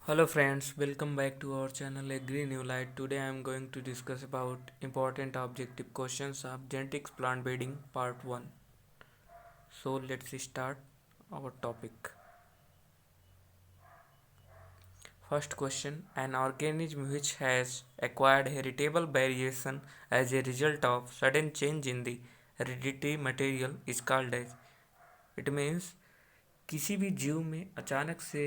Hello friends, welcome back to our channel A Green New Light. Today I am going to discuss about important objective questions of genetics plant breeding part 1. So let's start our topic. First question: an organism which has acquired heritable variation as a result of sudden change in the hereditary material is called as. It means किसी भी जीव में अचानक से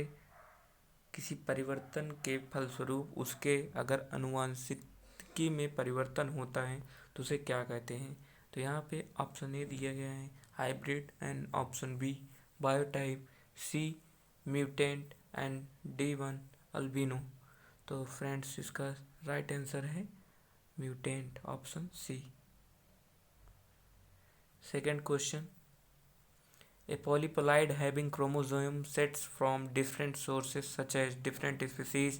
किसी परिवर्तन के फलस्वरूप उसके अगर आनुवंशिकी में परिवर्तन होता है तो उसे क्या कहते हैं। तो यहाँ पे ऑप्शन ए दिया गया है hybrid and option B biotype, C mutant and D one albino. तो फ्रेंड्स इसका राइट आंसर है mutant, option C. Second question: a polyploid having chromosome sets from different sources such as different species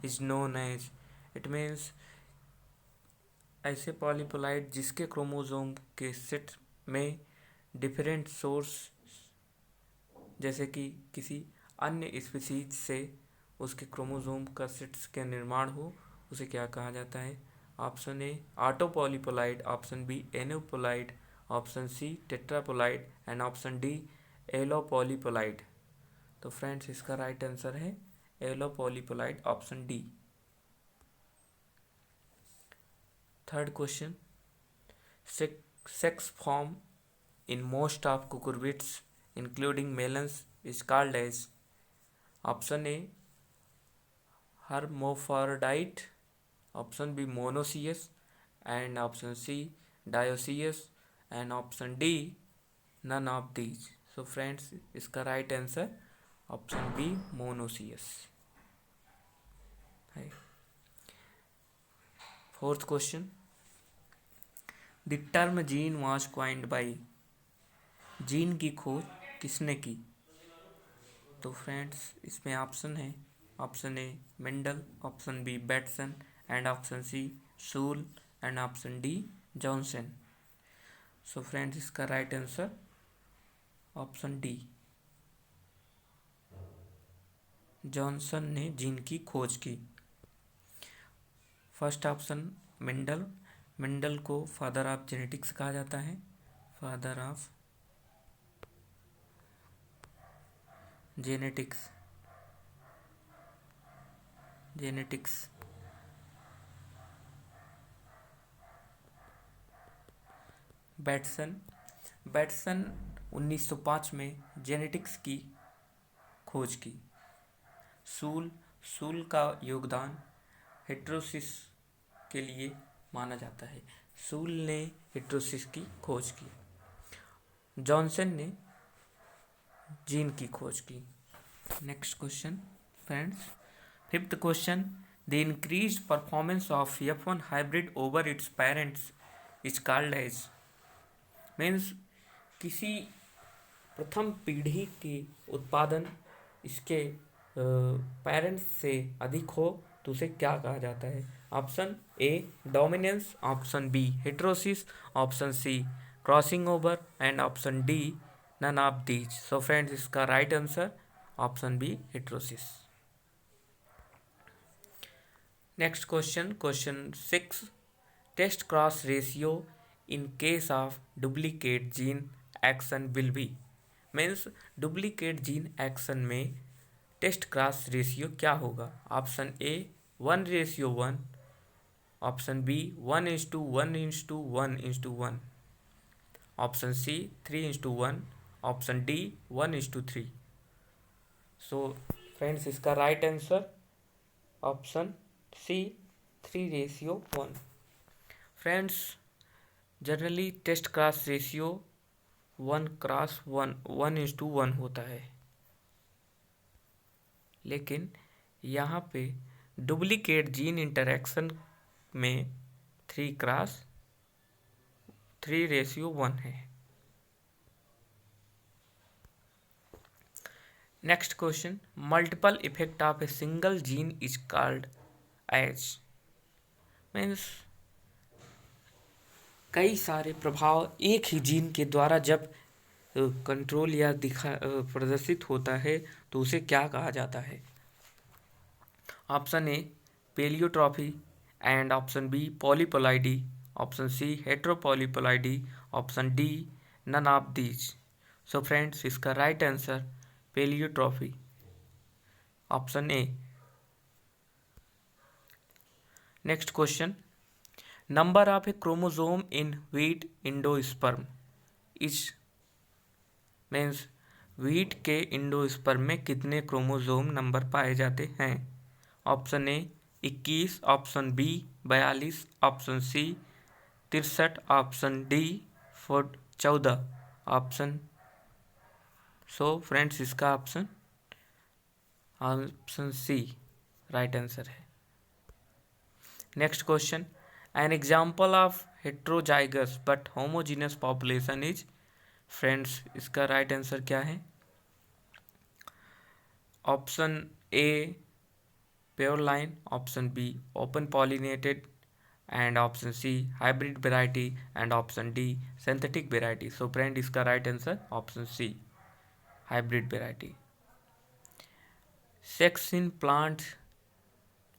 is known as. It means ऐसे polyploid जिसके chromosome के set में different source जैसे कि किसी अन्य स्पीसीज से उसके क्रोमोसोम का सेट्स का निर्माण हो, उसे क्या कहा जाता है। Option A autopolyploid, option B aneuploid, option C tetraploid and option D allopolyploid. तो फ्रेंड्स इसका राइट आंसर है allopolyploid, option D. Third question: sex form in most of cucurbits including melons is called as. Option A hermaphrodite, option B monoecious and option C dioecious and option D none of these. So friends इसका right answer option B monoecious है। Fourth question: the term gene was coined by. Gene की खोज किसने की। तो friends इसमें option है option A Mendel, option B Bateson and option C Shull and option D Johannsen. So friends इसका right answer option D, Johannsen ने gene की खोज की। फर्स्ट ऑप्शन मेंडल, मेंडल को फादर ऑफ जेनेटिक्स कहा जाता है, फादर ऑफ जेनेटिक्स। बैटसन 1905 में जेनेटिक्स की खोज की। सूल का योगदान हेटेरोसिस के लिए माना जाता है। सूल ने हेटेरोसिस की खोज की, जॉनसन ने जीन की खोज की। Next question friends, fifth question: the increased performance of F1 hybrid over its parents is called as. Means किसी प्रथम पीढ़ी के उत्पादन इसके पेरेंट्स से अधिक हो तो उसे क्या कहा जाता है। Option A dominance, option B heterosis, option C crossing over and option D none of these. So friends इसका right answer option B heterosis. Next question 6: test cross ratio in case of duplicate gene action will be. Means duplicate gene action में test cross ratio क्या होगा। Option A 1:1, option B 1:1:1:1, option C 3:1, option D 1:3। So friends इसका right answer option C 3:1। Friends generally test cross ratio 1:1 होता है, लेकिन यहाँ पे duplicate gene interaction में 3:1 है। Next question: multiple effect of a single gene is called as. Means कई सारे प्रभाव एक ही जीन के द्वारा जब कंट्रोल या प्रदर्शित होता है तो उसे क्या कहा जाता है। Option A pleiotropy and option B polyploidy, option C heteropolyploidy, option D none of these. So friends, इसका right answer pleiotropy, option A. Next question, number of a chromosome in wheat endosperm is means wheat के endosperm में कितने chromosome number पाए जाते हैं? Option A 21, option B 42, option C 63, option D 14 option. So friends, इसका option C right answer है। Next question, an example of heterozygous but homogeneous population is. Friends, इसका right answer क्या है? Option A pure line, option B open pollinated and option C hybrid variety and option D synthetic variety. So friend, इसका right answer option C hybrid variety. Sex in plant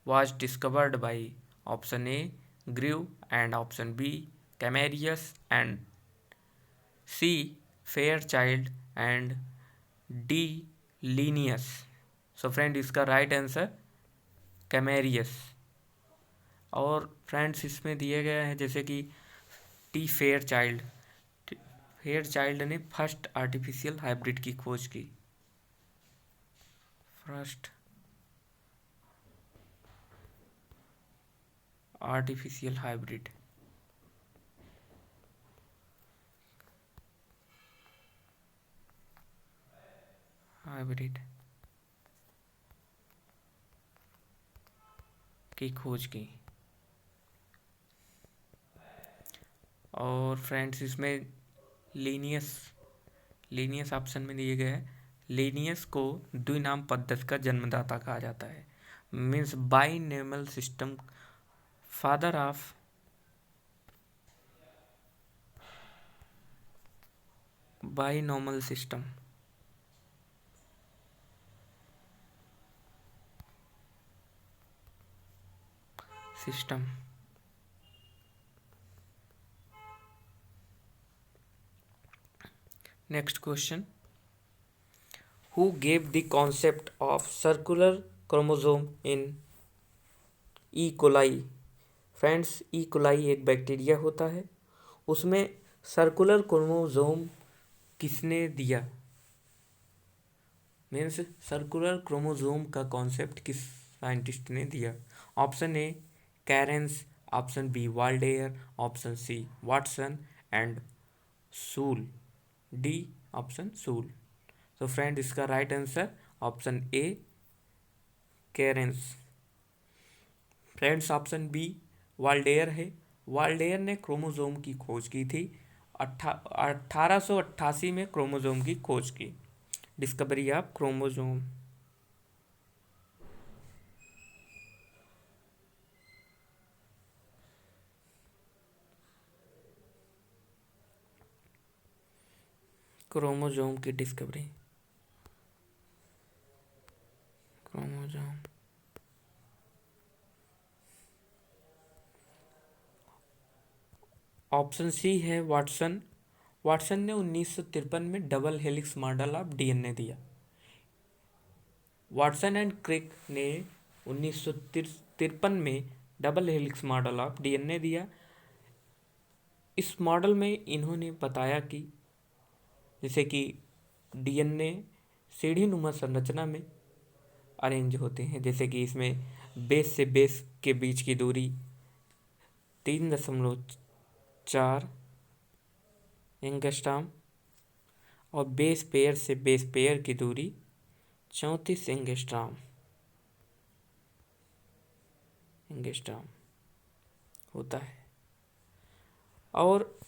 was discovered by option A Grew and option B Camarius and C Fairchild and D Linnaeus। So friend, इसका right answer कैमेरियस। और friends, इसमें दिए गए हैं जैसे कि T Fairchild ने first artificial hybrid की खोज की। फर्स्ट आर्टिफिशियल हाइब्रिड की खोज की। और फ्रेंड्स, इसमें लीनियस ऑप्शन में दिए गए हैं। लीनियस को द्विनाम पद्धति का जन्मदाता कहा जाता है, means binomial system, father of binomial system. Next question, who gave the concept of circular chromosome in E coli. Friends, E coli एक बैक्टीरिया होता है, उसमें सर्कुलर क्रोमोसोम किसने दिया? मीन्स सर्कुलर क्रोमोसोम का कॉन्सेप्ट किस साइंटिस्ट ने दिया? Option A Cairns, option B Waldeyer, option C Watson and Sool, D option Sool. तो फ्रेंड, इसका right answer option A Cairns. Friends, option B Waldeyer है। Waldeyer ने क्रोमोसोम की खोज की थी। 1888 में क्रोमोसोम की खोज की, डिस्कवरी ऑफ क्रोमोसोम। क्रोमोसोम की डिस्कवरी, क्रोमोसोम। ऑप्शन सी है वाटसन। वाटसन ने 1953 में double helix model of DNA दिया। वाटसन एंड क्रिक ने 1953 में double helix model of DNA दिया। इस मॉडल में इन्होंने बताया कि जैसे कि डीएनए सीढ़ी नुमा संरचना में अरेंज होते हैं, जैसे कि इसमें बेस से बेस के बीच की दूरी 3.4 एंगस्ट्रॉम और बेस पेयर से बेस पेयर की दूरी 34 एंगस्ट्रॉम होता है। और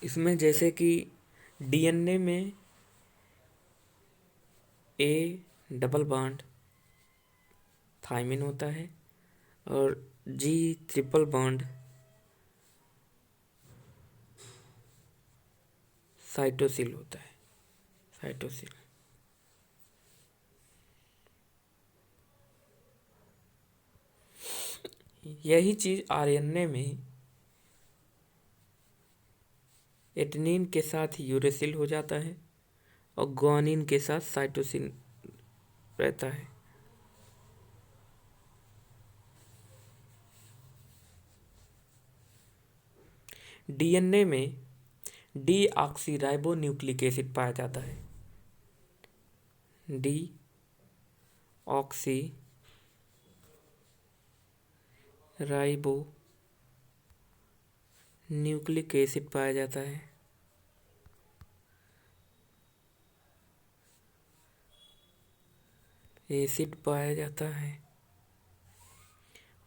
इसमें जैसे कि डीएनए में ए डबल बॉन्ड थायमिन होता है और जी ट्रिपल बॉन्ड साइटोसिल होता है, साइटोसिल। यही चीज आरएनए में एडेनिन के साथ यूरेसिल हो जाता है और ग्वानिन के साथ साइटोसिन रहता है। डीएनए में डीऑक्सीराइबो न्यूक्लिक एसिड पाया जाता है। डीऑक्सीराइबो न्यूक्लिक एसिड पाया जाता है।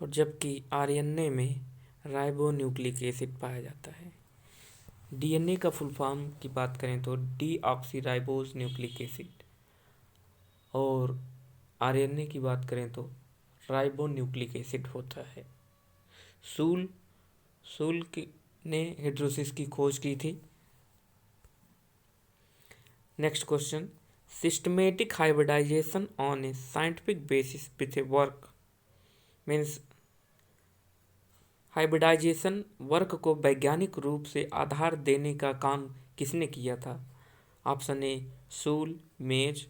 और जबकि आरएनए में राइबो न्यूक्लिक एसिड पाया जाता है। डीएनए का फुल फॉर्म की बात करें तो डीऑक्सीराइबोस न्यूक्लिक एसिड, और आरएनए की बात करें तो राइबो न्यूक्लिक एसिड होता है। सूल ने हाइड्रोसिस की खोज की थी। Next question, systematic hybridization on a scientific basis with a work means hybridization work को वैज्ञानिक रूप से आधार देने का काम किसने किया था? Option A Shull, maize,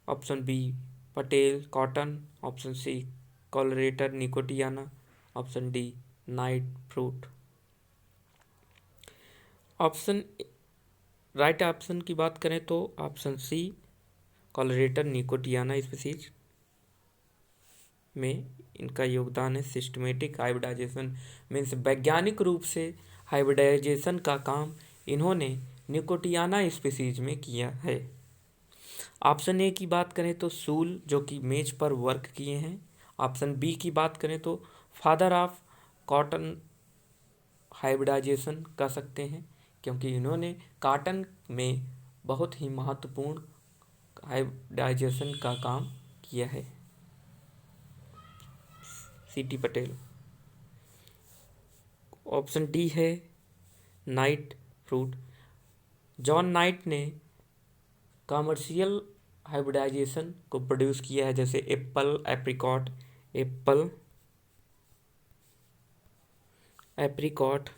option B Patel, cotton, option C Kolreuter, Nicotiana, option D night fruit. Option right option की बात करें तो option C Kolreuter Nicotiana species में इनका योगदान है। सिस्टमेटिक हाइब्रिडाइजेशन मीन्स वैज्ञानिक रूप से हाइब्रिडाइजेशन का काम इन्होंने निकोटियाना स्पीसीज में किया है। ऑप्शन ए की बात करें तो सूल, जो कि मेज पर वर्क किए हैं। ऑप्शन बी की बात करें तो फादर ऑफ कॉटन हाइब्रिडाइजेशन कह सकते हैं, क्योंकि इन्होंने कॉटन में बहुत ही महत्वपूर्ण हाइब्रिडाइजेशन का काम किया है। सीटी पटेल। ऑप्शन डी है नाइट फ्रूट। जॉन नाइट ने कमर्शियल हाइब्रिडाइजेशन को प्रोड्यूस किया है, जैसे एप्पल एप्रिकॉट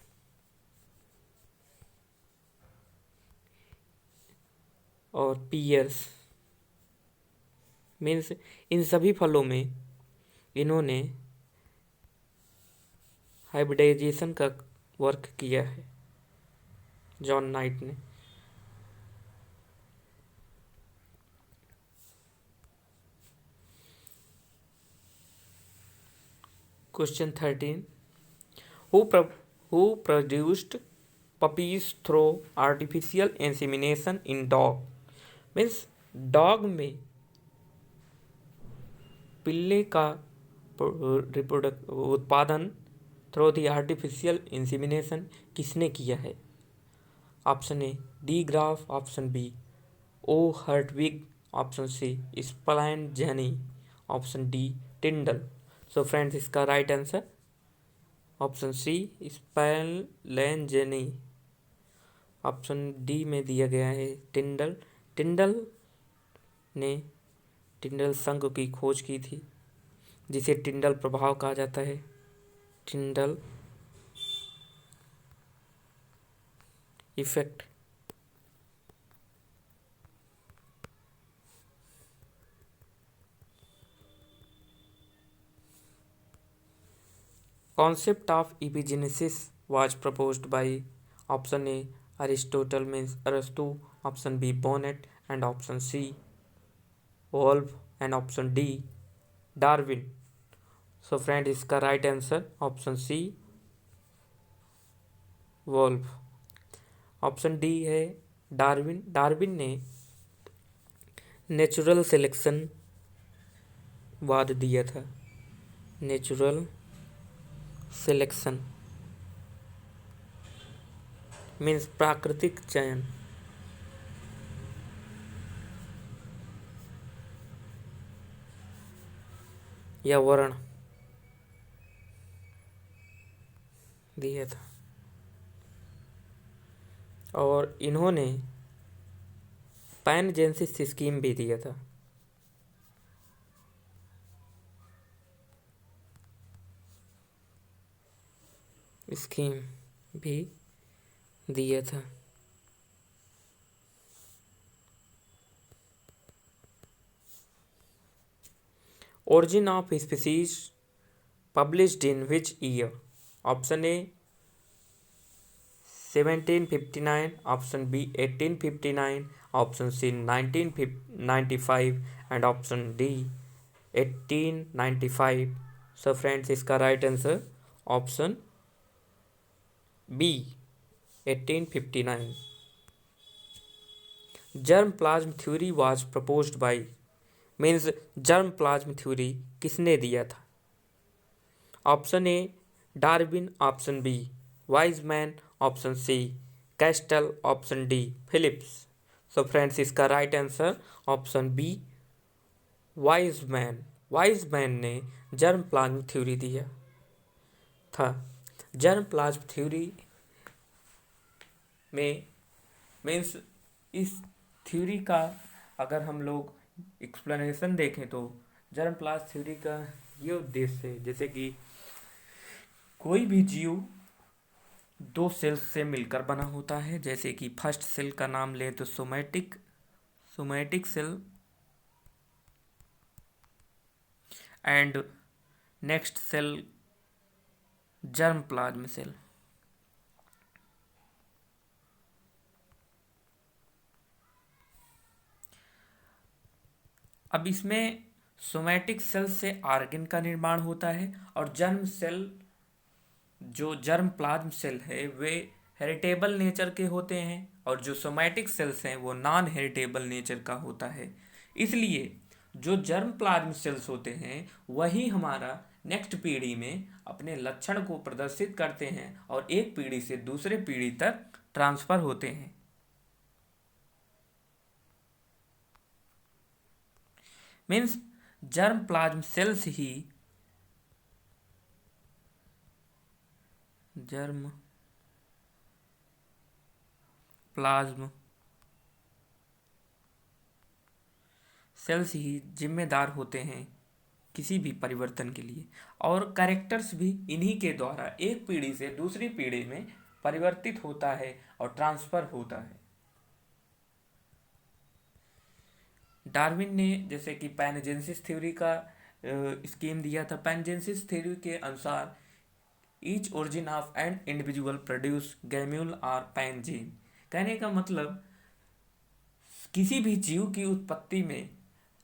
और पियर्स मीन्स इन सभी फलों में इन्होंने हाइब्रिडाइजेशन का वर्क किया है जॉन नाइट ने। Question 13, who produced puppies through artificial insemination in dog means dog में पिल्ले का उत्पादन थ्रू दी आर्टिफिशियल इंसेमिनेशन किसने किया है? Option A de Graaf, option B O Hertwig, option C Spallanzani, option D Tyndall. So friends, इसका right answer option C Spallanzani. Option D में दिया गया है टिंडल। टिंडल ने टिंडल संघ की खोज की थी, जिसे टिंडल प्रभाव कहा जाता है। Tyndall effect. Concept of epigenesis was proposed by option A Aristotle means Aristo, option B Bonnet, and option C Wolff, and option D Darwin. So friend, इसका right answer option C Wolff। Option D है Darwin. Darwin ने natural selection वाद दिया था। Natural selection means प्राकृतिक चयन। या वर्ण दिया था, और इन्होंने पैनजेनेसिस स्कीम भी दिया था। स्कीम भी दिया था। Origin of species published in which year? Option A 1759, option B 1859, option C 1995 and option D 1895. So friends, इसका right answer option B 1859. Germ plasm theory was proposed by, means germ plasm theory किसने दिया था? Option A Darwin, option B Weismann, option C Castle, option D Phillips. So friends, इसका right answer option B Weismann. Weismann ने germ plasm theory दिया था। Germ plasm theory में means इस theory का अगर हम लोग एक्सप्लेनेशन देखें तो जर्म प्लाज्म थ्योरी का ये उद्देश्य है, जैसे कि कोई भी जीव दो सेल्स से मिलकर बना होता है। जैसे कि फर्स्ट सेल का नाम ले तो somatic cell and next cell germ plasm cell. अब इसमें सोमैटिक सेल से ऑर्गन का निर्माण होता है और जर्म सेल जो जर्म प्लाज्म सेल है वे हेरिटेबल नेचर के होते हैं और जो सोमैटिक सेल्स हैं वो नॉन हेरिटेबल नेचर का होता है। इसलिए जो जर्म प्लाज्म सेल्स होते हैं वही हमारा नेक्स्ट पीढ़ी में अपने लक्षण को प्रदर्शित करते हैं और एक पीढ़ी से दूसरे पीढ़ी तक ट्रांसफर होते हैं। मीन्स जर्म प्लाज्म सेल्स ही जर्म प्लाज्म सेल्स ही जिम्मेदार होते हैं किसी भी परिवर्तन के लिए और कैरेक्टर्स भी इन्हीं के द्वारा एक पीढ़ी से दूसरी पीढ़ी में परिवर्तित होता है और ट्रांसफर होता है। डार्विन ने जैसे कि पैनजेनेसिस थ्योरी का स्कीम दिया था। पैनजेनेसिस थ्योरी के अनुसार each origin of an individual produce gemmule और पैनजीन। कहने का मतलब किसी भी जीव की उत्पत्ति में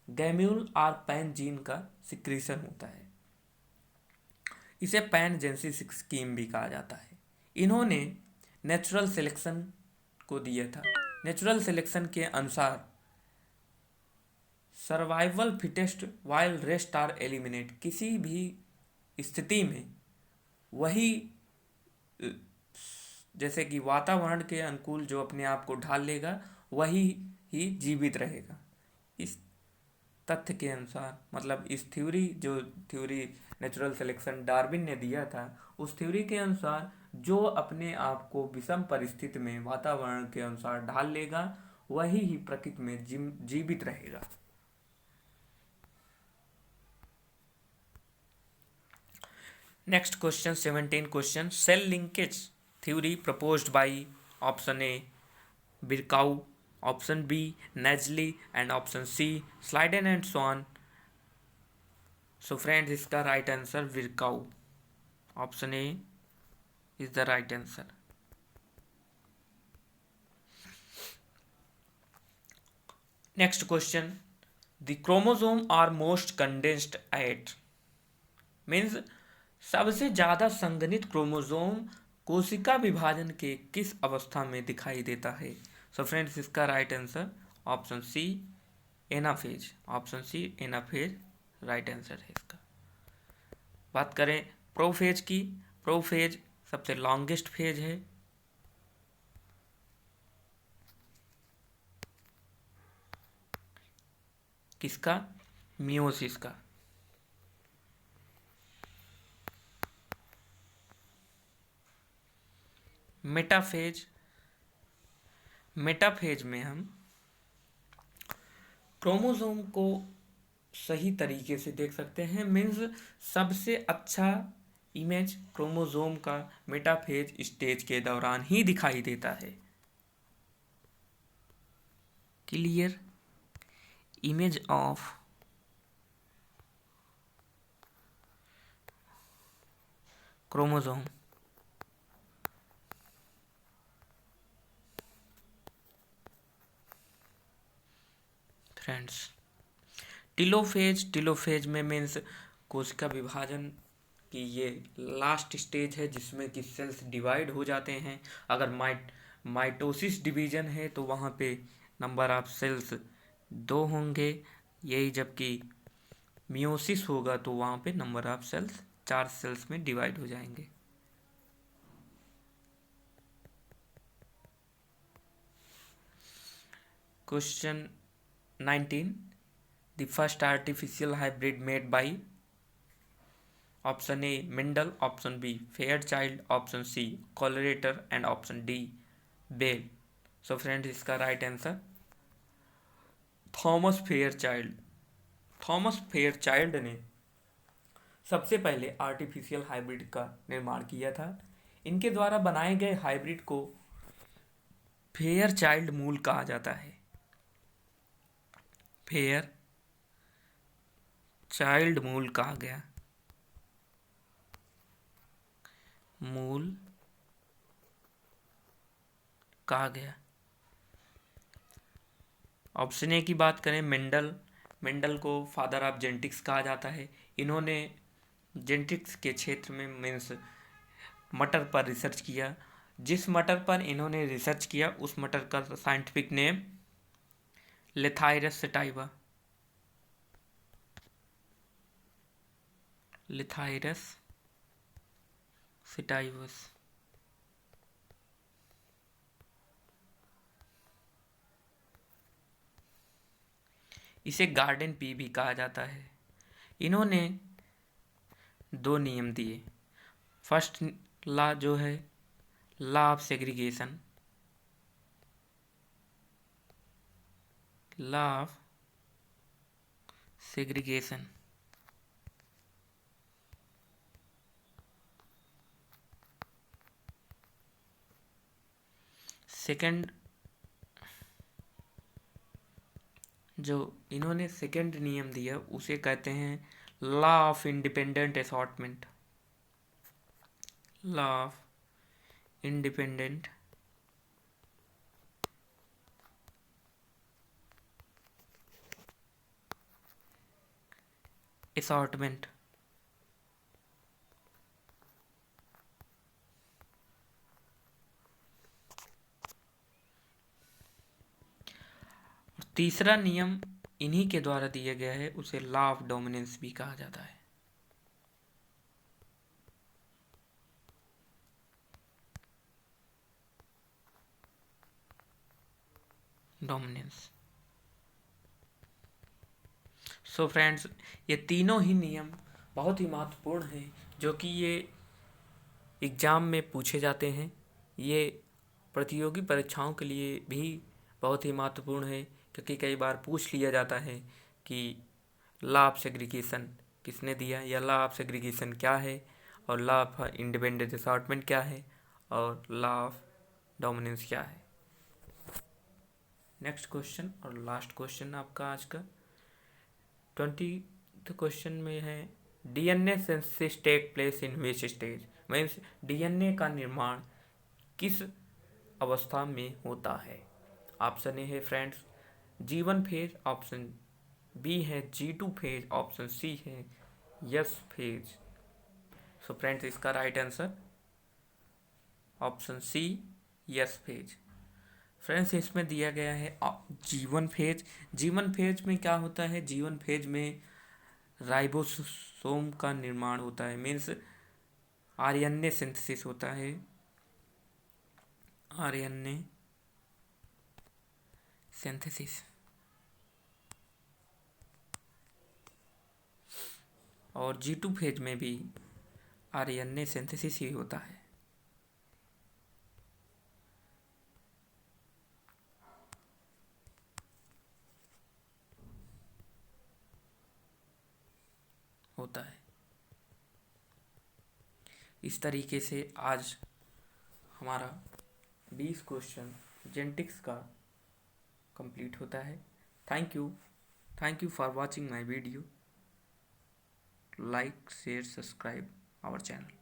गैम्यूल और पैनजीन का सिक्रीशन होता है। इसे पैनजेनेसिस स्कीम भी कहा जाता है। इन्होंने नेचुरल सिलेक्शन को दिया था। नेचुरल सिलेक्शन के अनुसार survival fittest while rest are eliminate, किसी भी स्थिति में वही जैसे कि वातावरण के अनुकूल जो अपने आप को ढाल लेगा वही ही जीवित रहेगा। इस तथ्य के अनुसार मतलब इस थ्योरी जो थ्योरी नेचुरल सिलेक्शन डार्विन ने दिया था उस थ्योरी के अनुसार जो अपने आप को विषम परिस्थिति में वातावरण के अनुसार ढाल लेगा वही ही प्रकृति में जीवित रहेगा। Next question 17 question cell linkage theory proposed by option A बिरकाउ, option B Naegeli and option C Schleiden and Schwann. So friends, इसका राइट आंसर बिरकाउ, option A is the right answer. Next question the chromosome are most condensed at, means सबसे ज्यादा संघनित chromosome कोशिका विभाजन के किस अवस्था में दिखाई देता है? सो फ्रेंड्स, इसका right answer option C anaphase, option C anaphase right answer है इसका। बात करें प्रोफेज की, प्रोफेज सबसे लॉन्गेस्ट फेज है। किसका? मियोसिस का। मेटाफेज, मेटाफेज में हम क्रोमोसोम को सही तरीके से देख सकते हैं। मीन्स सबसे अच्छा इमेज क्रोमोसोम का मेटाफेज स्टेज के दौरान ही दिखाई देता है। Clear image of chromosome friends. Telophase में मीन्स कोशिका विभाजन की ये लास्ट स्टेज है जिसमें कि सेल्स डिवाइड हो जाते हैं। अगर माइटोसिस डिवीजन है तो वहाँ पे नंबर ऑफ सेल्स 2 होंगे, यही जबकि मियोसिस होगा तो वहाँ पे नंबर ऑफ सेल्स 4 सेल्स में डिवाइड हो जाएंगे। Question 19, the first artificial hybrid made by option A Mendel, option B Fairchild, option C Kolreuter and option D Bell. So friends इसका right answer Thomas Fairchild. Thomas Fairchild ने सबसे पहले artificial hybrid का निर्माण किया था। इनके द्वारा बनाए गए हाइब्रिड को फेयरचाइल्ड मूल कहा जाता है। फेयर चाइल्ड मूल कहा गया, मूल कहा गया। ऑप्शन ए की बात करें मेंडल को फादर ऑफ जेनेटिक्स कहा जाता है। इन्होंने जेनेटिक्स के क्षेत्र में मीन्स मटर पर रिसर्च किया। जिस मटर पर इन्होंने रिसर्च किया उस मटर का साइंटिफिक नेम लेथाइरस सेटाइवा, लेथाइरस सेटाइवस। इसे गार्डन पी भी कहा जाता है। इन्होंने 2 नियम दिए। फर्स्ट लॉ जो है law of segregation, law of segregation. Second जो इन्होंने सेकंड नियम दिया उसे कहते हैं law of independent assortment, law of independent assortment. तीसरा नियम इन्हीं के द्वारा दिया गया है, उसे लॉ ऑफ डोमिनेंस भी कहा जाता है। डोमिनेंस। सो फ्रेंड्स ये तीनों ही नियम बहुत ही महत्वपूर्ण हैं जो कि ये एग्ज़ाम में पूछे जाते हैं। ये प्रतियोगी परीक्षाओं के लिए भी बहुत ही महत्वपूर्ण है क्योंकि कई बार पूछ लिया जाता है कि लॉ ऑफ सेग्रीगेशन किसने दिया या लॉ ऑफ सेग्रीगेशन क्या है और लॉ ऑफ इंडिपेंडेंट असॉर्टमेंट क्या है और लॉ ऑफ डोमिनेंस क्या है। नेक्स्ट क्वेश्चन और लास्ट क्वेश्चन आपका आज का 20th क्वेश्चन में है DNA synthesis take place in which stage. Means DNA का निर्माण किस अवस्था में होता है। ऑप्शन ए है friends G1 phase, option B है G2 फेज, ऑप्शन सी है यस फेज। सो फ्रेंड्स इसका right answer option C S phase. Friends इसमें दिया गया है G1 फेज। G1 फेज में क्या होता है, G1 फेज में राइबोसोम का निर्माण होता है। मीन्स आरएनए सिंथेसिस होता है, आरएनए सिंथेसिस। और G2 फेज में भी आरएनए सिंथेसिस ही होता है। इस तरीके से आज हमारा 20 क्वेश्चन जेनेटिक्स का कंप्लीट होता है। Thank you for watching my video. Like share subscribe our channel.